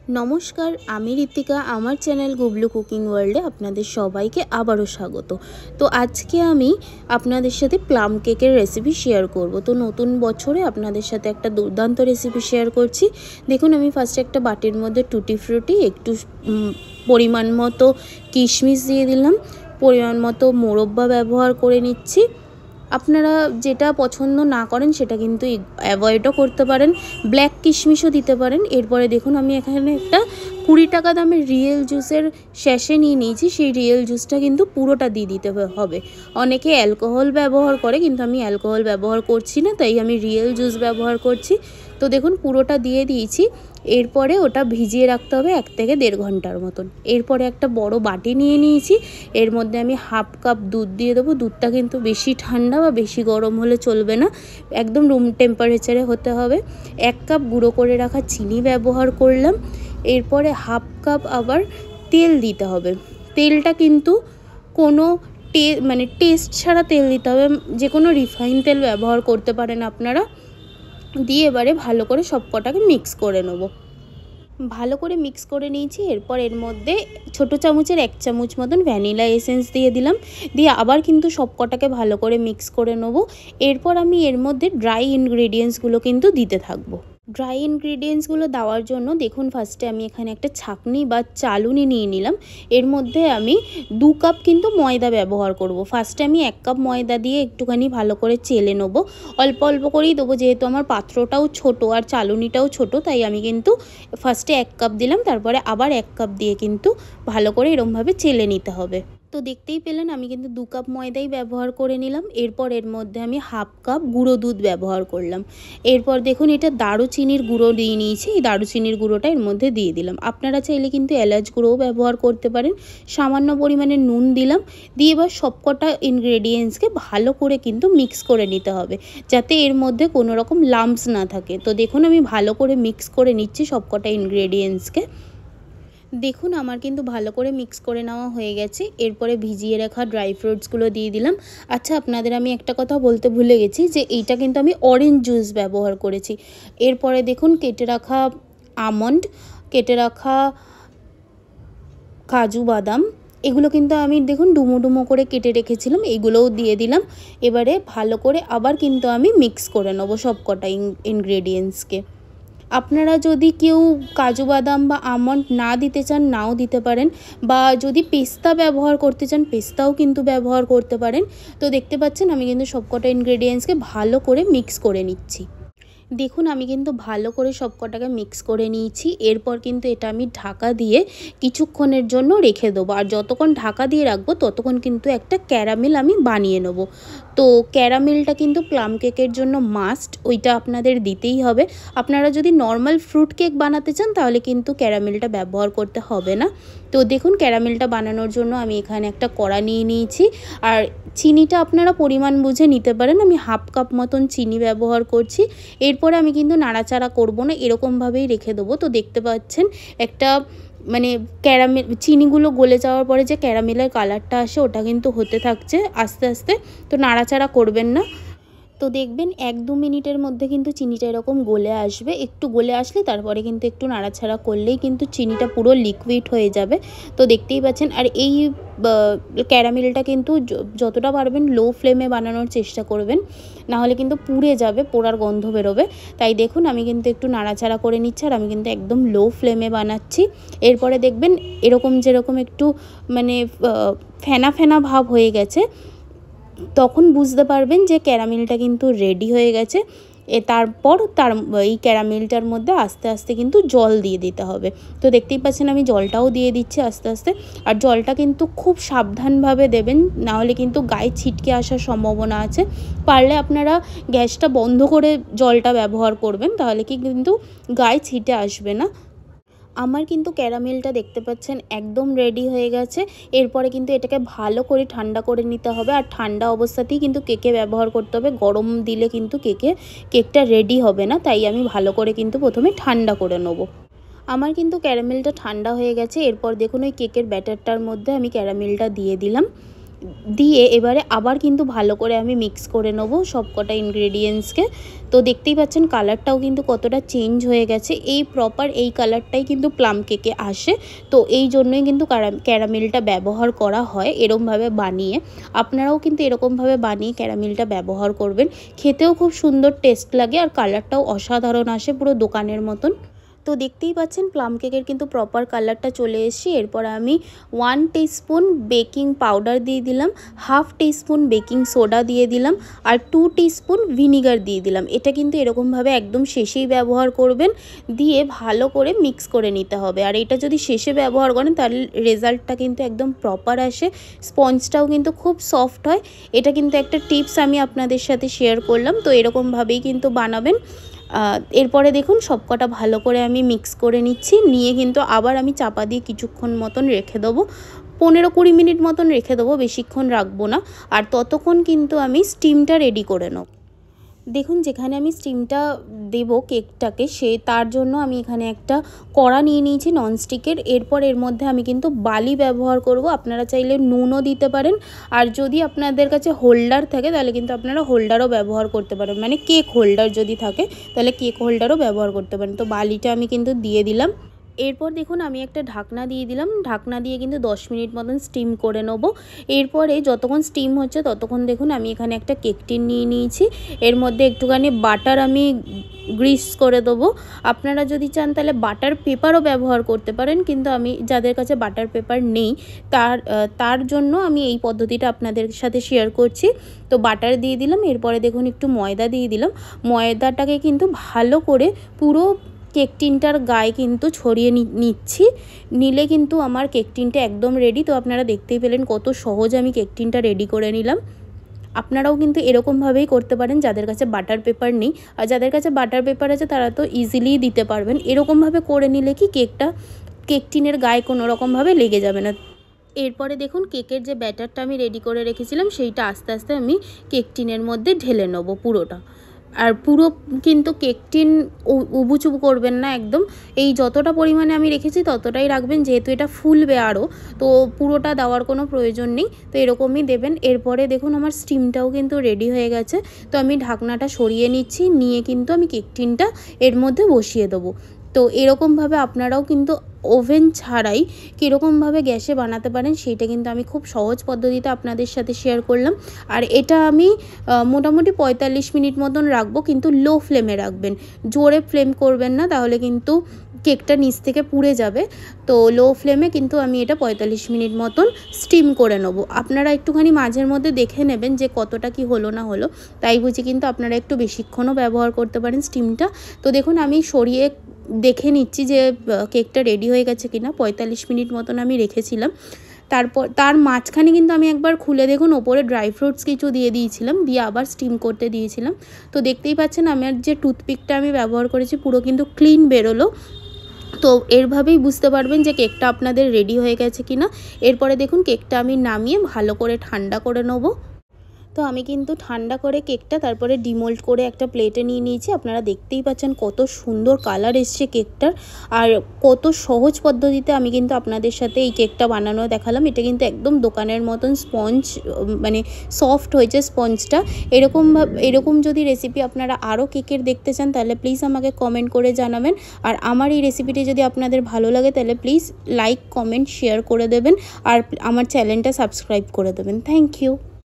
নমস্কার, আমি ঋতিকা। আমার চ্যানেল গুবলু কুকিং ওয়ার্ল্ডে আপনাদের সবাইকে আবারও স্বাগত। তো আজকে আমি আপনাদের সাথে প্লাম কেকের রেসিপি শেয়ার করব। তো নতুন বছরে আপনাদের সাথে একটা দুর্দান্ত রেসিপি শেয়ার করছি। দেখুন, আমি ফার্স্টে একটা বাটির মধ্যে টুটি ফ্রুটি, একটু পরিমাণ মতো কিশমিশ দিয়ে দিলাম, পরিমাণ মতো মোরব্বা ব্যবহার করে নিচ্ছি। আপনারা যেটা পছন্দ না করেন সেটা কিন্তু অ্যাভয়েডও করতে পারেন, ব্ল্যাক কিশমিশও দিতে পারেন। এরপরে দেখুন, আমি এখানে একটা 20 টাকা দামের রিয়েল জুসের স্যাশে নিয়ে নিয়েছি। সেই রিয়েল জুসটা কিন্তু পুরোটা দিয়ে দিতে হবে। অনেকে অ্যালকোহল ব্যবহার করে, কিন্তু আমি অ্যালকোহল ব্যবহার করছি না, তাই আমি রিয়েল জুস ব্যবহার করছি। তো দেখুন, পুরোটা দিয়ে দিয়েছি। এরপরে ওটা ভিজিয়ে রাখতে হবে 1 থেকে 1.5 ঘন্টার মতন। এরপরে একটা বড় বাটি নিয়ে নিয়েছি, এর মধ্যে আমি হাফ কাপ দুধ দিয়ে দেবো। দুধটা কিন্তু বেশি ঠান্ডা বা বেশি গরম হলে চলবে না, একদম রুম টেম্পারেচারে হতে হবে। 1 কাপ গুঁড়ো করে রাখা চিনি ব্যবহার করলাম। এরপরে হাফ কাপ আবার তেল দিতে হবে। তেলটা কিন্তু কোনো টেস্ট ছাড়া তেল দিতে হবে, যে কোনো রিফাইন তেল ব্যবহার করতে পারেন আপনারা। দিয়ে এবারে ভালো করে সব কটাকে মিক্স করে নেব। ভালো করে মিক্স করে নিয়েছি। এরপর এর মধ্যে ছোটো চামচের 1 চামচ মতন ভ্যানিলা এসেন্স দিয়ে দিলাম। দিয়ে আবার কিন্তু সব কটাকে ভালো করে মিক্স করে নেব। এরপর আমি এর মধ্যে ড্রাই ইনগ্রেডিয়েন্টসগুলো কিন্তু দিতে থাকবো। ড্রাই ইনগ্রেডিয়েন্টসগুলো দেওয়ার জন্য দেখুন, ফার্স্টে আমি এখানে একটা ছাঁকনি বা চালুনি নিয়ে নিলাম। এর মধ্যে আমি 2 কাপ কিন্তু ময়দা ব্যবহার করব। ফার্স্টে আমি 1 কাপ ময়দা দিয়ে একটুখানি ভালো করে চেলে নেবো। অল্প অল্প করেই দেবো, যেহেতু আমার পাত্রটাও ছোট আর চালুনিটাও ছোট, তাই আমি কিন্তু ফার্স্টে 1 কাপ দিলাম, তারপরে আবার 1 কাপ দিয়ে কিন্তু ভালো করে এরমভাবে চেলে নিতে হবে। তো দেখতেই পেলেন, আমি কিন্তু 2 কাপ ময়দাই ব্যবহার করে নিলাম। এরপর এর মধ্যে আমি হাফ কাপ গুঁড়ো দুধ ব্যবহার করলাম। এরপর দেখুন, এটা দারুচিনির গুঁড়ো দিয়ে নিয়েছি। এই দারুচিনির গুঁড়োটা এর মধ্যে দিয়ে দিলাম। আপনারা চাইলে কিন্তু এলাচ গুঁড়োও ব্যবহার করতে পারেন। সামান্য পরিমাণে নুন দিলাম। দিয়ে এবার সবকটা ইনগ্রেডিয়েন্টসকে ভালো করে কিন্তু মিক্স করে নিতে হবে, যাতে এর মধ্যে কোনো রকম লাম্পস না থাকে। তো দেখুন, আমি ভালো করে মিক্স করে নিচ্ছি সবকটা ইনগ্রেডিয়েন্টসকে। দেখুন, আমার কিন্তু ভালো করে মিক্স করে নেওয়া হয়ে গেছে। এরপরে ভিজিয়ে রাখা ড্রাই ফ্রুটসগুলো দিয়ে দিলাম। আচ্ছা, আপনাদের আমি একটা কথা বলতে ভুলে গেছি, যে এইটা কিন্তু আমি অরেঞ্জ জুস ব্যবহার করেছি। এরপরে দেখুন, কেটে রাখা আমন্ড, কেটে রাখা কাজু বাদাম, এগুলো কিন্তু আমি দেখুন ডুমো ডুমো করে কেটে রেখেছিলাম, এগুলোও দিয়ে দিলাম। এবারে ভালো করে আবার কিন্তু আমি মিক্স করে নেবো সব কটা ইনগ্রেডিয়েন্টসকে। আপনারা যদি কেউ কাজু বাদাম বা আমন্ড না দিতে চান, নাও দিতে পারেন, বা যদি পেস্তা ব্যবহার করতে চান, পেস্তাও কিন্তু ব্যবহার করতে পারেন। তো দেখতে পাচ্ছেন, আমি কিন্তু সবকটা ইনগ্রেডিয়েন্টসকে ভালো করে মিক্স করে নিচ্ছি। দেখুন, আমি কিন্তু ভালো করে সব কটাকে মিক্স করে নিয়েছি। এরপর কিন্তু এটা আমি ঢাকা দিয়ে কিছুক্ষণের জন্য রেখে দেবো। আর যতক্ষণ ঢাকা দিয়ে রাখবো ততক্ষণ কিন্তু একটা ক্যারামেল আমি বানিয়ে নেব। তো ক্যারামেলটা কিন্তু প্লাম কেকের জন্য মাস্ট, ওইটা আপনাদের দিতেই হবে। আপনারা যদি নর্মাল ফ্রুট কেক বানাতে চান, তাহলে কিন্তু ক্যারামেলটা ব্যবহার করতে হবে না। তো দেখুন, ক্যারামেলটা বানানোর জন্য আমি এখানে একটা কড়া নিয়ে নিয়েছি। আর চিনিটা আপনারা পরিমাণ বুঝে নিতে পারেন। আমি হাফ কাপ মতন চিনি ব্যবহার করছি। এরপরে আমি কিন্তু নাড়াচাড়া করব না, এরকমভাবেই রেখে দেবো। তো দেখতে পাচ্ছেন, একটা ক্যারামেল চিনিগুলো গলে যাওয়ার পরে যে ক্যারামেলের কালারটা আসে, ওটা কিন্তু হতে থাকছে আস্তে আস্তে। তো নাড়াচাড়া করবেন না। তো দেখবেন 1-2 মিনিটের মধ্যে কিন্তু চিনিটা এরকম গলে আসবে। একটু গলে আসলে তারপরে কিন্তু একটু নাড়াচাড়া করলেই কিন্তু চিনিটা পুরো লিকুইড হয়ে যাবে। তো দেখতেই পাচ্ছেন। আর এই ক্যারামেলটা কিন্তু যতটা পারবেন লো ফ্লেমে বানানোর চেষ্টা করবেন, নাহলে কিন্তু পুড়ে যাবে, পোড়ার গন্ধ বেরোবে। তাই দেখুন, আমি কিন্তু একটু নাড়াচাড়া করে নিচ্ছি, আর আমি কিন্তু একদম লো ফ্লেমে বানাচ্ছি। এরপরে দেখবেন এরকম যেরকম একটু ফেনা ফেনা ভাব হয়ে গেছে, তখন বুঝতে পারবেন যে ক্যারামেলটা কিন্তু রেডি হয়ে গেছে। তারপর এই ক্যারামেলটার মধ্যে আস্তে আস্তে কিন্তু জল দিয়ে দিতে হবে। তো দেখতেই পাচ্ছেন, আমি জলটাও দিয়ে দিচ্ছি আস্তে আস্তে। আর জলটা কিন্তু খুব সাবধানভাবে দেবেন, নাহলে কিন্তু গায়ে ছিটকে আসার সম্ভাবনা আছে। পারলে আপনারা গ্যাসটা বন্ধ করে জলটা ব্যবহার করবেন, তাহলে কি কিন্তু গায়ে ছিটে আসবে না। আমার কিন্তু ক্যারামেলটা দেখতে পাচ্ছেন একদম রেডি হয়ে গেছে। এরপরে কিন্তু এটাকে ভালো করে ঠান্ডা করে নিতে হবে। আর ঠান্ডা অবস্থাতেই কিন্তু কেকে ব্যবহার করতে হবে, গরম দিলে কিন্তু কেকটা রেডি হবে না। তাই আমি ভালো করে কিন্তু প্রথমে ঠান্ডা করে নেব। আমার কিন্তু ক্যারামেলটা ঠান্ডা হয়ে গেছে। এরপর দেখুন, ওই কেকের ব্যাটারটার মধ্যে আমি ক্যারামেলটা দিয়ে দিলাম। দিয়ে এবারে আবার কিন্তু ভালো করে আমি মিক্স করে নেব সব কটা ইনগ্রেডিয়েন্টসকে। তো দেখতেই পাচ্ছেন কালারটাও কিন্তু কতটা চেঞ্জ হয়ে গেছে। এই প্রপার এই কালারটাই কিন্তু প্লাম কেকে আসে, তো এই জন্যই কিন্তু ক্যারামেলটা ব্যবহার করা হয় এরকমভাবে বানিয়ে। আপনারাও কিন্তু এরকমভাবে বানিয়ে ক্যারামেলটা ব্যবহার করবেন, খেতেও খুব সুন্দর টেস্ট লাগে আর কালারটাও অসাধারণ আসে, পুরো দোকানের মতন। তো দেখতেই পাচ্ছেন প্লাম কেকের কিন্তু প্রপার কালারটা চলে এসেছে। এরপর আমি 1 টিস্পুন বেকিং পাউডার দিয়ে দিলাম, 1/2 টিস্পুন বেকিং সোডা দিয়ে দিলাম আর 2 টিস্পুন ভিনিগার দিয়ে দিলাম। এটা কিন্তু এরকমভাবে একদম শেষেই ব্যবহার করবেন, দিয়ে ভালো করে মিক্স করে নিতে হবে। আর এটা যদি শেষে ব্যবহার করেন তাহলে রেজাল্টটা কিন্তু একদম প্রপার আসে, স্পঞ্জটাও কিন্তু খুব সফট হয়। এটা কিন্তু একটা টিপস আমি আপনাদের সাথে শেয়ার করলাম, তো এরকমভাবেই কিন্তু বানাবেন। এরপরে দেখুন সবকটা ভালো করে আমি মিক্স করে নিচ্ছি, নিয়ে কিন্তু আবার আমি চাপা দিয়ে কিছুক্ষণ মতন রেখে দেবো, 15-20 মিনিট মতন রেখে দেবো, বেশিক্ষণ রাখবো না। আর ততক্ষণ কিন্তু আমি স্টিমটা রেডি করে নেব। দেখুন যেখানে আমি স্টিমটা দেব কেকটাকে, তার জন্য আমি এখানে একটা কড়া নিয়ে নিয়েছি ননস্টিকের। এরপর এর মধ্যে আমি কিন্তু বালি ব্যবহার করব, আপনারা চাইলে নুনও দিতে পারেন। আর যদি আপনাদের কাছে হোল্ডার থাকে তাহলে কিন্তু আপনারা হোল্ডারও ব্যবহার করতে পারেন, মানে কেক হোল্ডার যদি থাকে তাহলে কেক হোল্ডারও ব্যবহার করতে পারেন। তো বালিটা আমি কিন্তু দিয়ে দিলাম। এরপর দেখুন আমি একটা ঢাকনা দিয়ে দিলাম, ঢাকনা দিয়ে কিন্তু 10 মিনিট মতন স্টিম করে নেবো। এরপরে যতক্ষণ স্টিম হচ্ছে ততক্ষণ দেখুন আমি এখানে একটা কেক টিন নিয়ে নিয়েছি, এর মধ্যে একটুখানি বাটার আমি গ্রিস করে দেবো। আপনারা যদি চান তাহলে বাটার পেপারও ব্যবহার করতে পারেন, কিন্তু আমি যাদের কাছে বাটার পেপার নেই তার জন্য আমি এই পদ্ধতিটা আপনাদের সাথে শেয়ার করছি। তো বাটার দিয়ে দিলাম, এরপরে দেখুন একটু ময়দা দিয়ে দিলাম। ময়দাটাকে কিন্তু ভালো করে পুরো কেক টিনটার গায়ে কিন্তু ছড়িয়ে নিচ্ছি, নিলে কিন্তু আমার কেক টিনটা একদম রেডি। তো আপনারা দেখতেই পেলেন কত সহজ আমি কেক টিনটা রেডি করে নিলাম। আপনারাও কিন্তু এরকমভাবেই করতে পারেন যাদের কাছে বাটার পেপার নেই। আর যাদের কাছে বাটার পেপার আছে তারা তো ইজিলি দিতে পারবেন। এরকমভাবে করে নিলে কি কেক টিনের গায়ে কোনো রকমভাবে লেগে যাবে না। এরপরে দেখুন কেকের যে ব্যাটারটা আমি রেডি করে রেখেছিলাম সেইটা আস্তে আস্তে আমি কেক টিনের মধ্যে ঢেলে নেবো পুরোটা। আর পুরো কিন্তু কেক টিন উবুচুবু করবেন না একদম, এই যতটা পরিমাণে আমি রেখেছি ততটাই রাখবেন, যেহেতু এটা ফুলবে আরও, তো পুরোটা দেওয়ার কোনো প্রয়োজন নেই। তো এরকমই দেবেন। এরপরে দেখুন আমার স্টিমটাও কিন্তু রেডি হয়ে গেছে, তো আমি ঢাকনাটা সরিয়ে নিচ্ছি, নিয়ে কিন্তু আমি কেক টিনটা এর মধ্যে বসিয়ে দেবো। তো এরকমভাবে আপনারাও কিন্তু ওভেন ছাড়াই কীরকমভাবে গ্যাসে বানাতে পারেন সেইটা কিন্তু আমি খুব সহজ পদ্ধতিতে আপনাদের সাথে শেয়ার করলাম। আর এটা আমি মোটামুটি 45 মিনিট মতন রাখবো, কিন্তু লো ফ্লেমে রাখবেন, জোরে ফ্লেম করবেন না, তাহলে কিন্তু কেকটা নিচ থেকে পুড়ে যাবে। তো লো ফ্লেমে কিন্তু আমি এটা 45 মিনিট মতন স্টিম করে নেবো। আপনারা একটুখানি মাঝের মধ্যে দেখে নেবেন যে কতটা কি হলো না হলো, তাই বুঝি কিন্তু আপনারা একটু বেশিক্ষণও ব্যবহার করতে পারেন স্টিমটা। তো দেখুন আমি সরিয়ে দেখে নিচ্ছি যে কেকটা রেডি হয়ে গেছে কিনা। 45 মিনিট মতন আমি রেখেছিলাম, তারপর তার মাঝখানে কিন্তু আমি একবার খুলে দেখুন ওপরে ড্রাই ফ্রুটস কিছু দিয়ে দিয়েছিলাম, দিয়ে আবার স্টিম করতে দিয়েছিলাম। তো দেখতেই পাচ্ছেন আমার যে টুথপিকটা আমি ব্যবহার করেছি পুরো কিন্তু ক্লিন বেরোলো। তো এরভাবেই বুঝতে পারবেন যে কেকটা আপনাদের রেডি হয়ে গেছে কিনা। এরপরে দেখুন কেকটা আমি নামিয়ে ভালো করে ঠান্ডা করে নেবো। তো আমি কিন্তু ঠান্ডা করে কেকটা তারপরে ডিমোল্ড করে একটা প্লেটে নিয়ে নিয়েছি। আপনারা দেখতেই পাচ্ছেন কত সুন্দর কালার এসছে কেকটার, আর কত সহজ পদ্ধতিতে আমি কিন্তু আপনাদের সাথে এই কেকটা বানানো দেখালাম। এটা কিন্তু একদম দোকানের মতন স্পঞ্জ, মানে সফট হয়েছে স্পঞ্জটা। এরকম যদি রেসিপি আপনারা আরও কেকের দেখতে চান তাহলে প্লিজ আমাকে কমেন্ট করে জানাবেন। আর আমার এই রেসিপিটি যদি আপনাদের ভালো লাগে তাহলে প্লিজ লাইক, কমেন্ট, শেয়ার করে দেবেন, আর আমার চ্যানেলটা সাবস্ক্রাইব করে দেবেন। Thank you.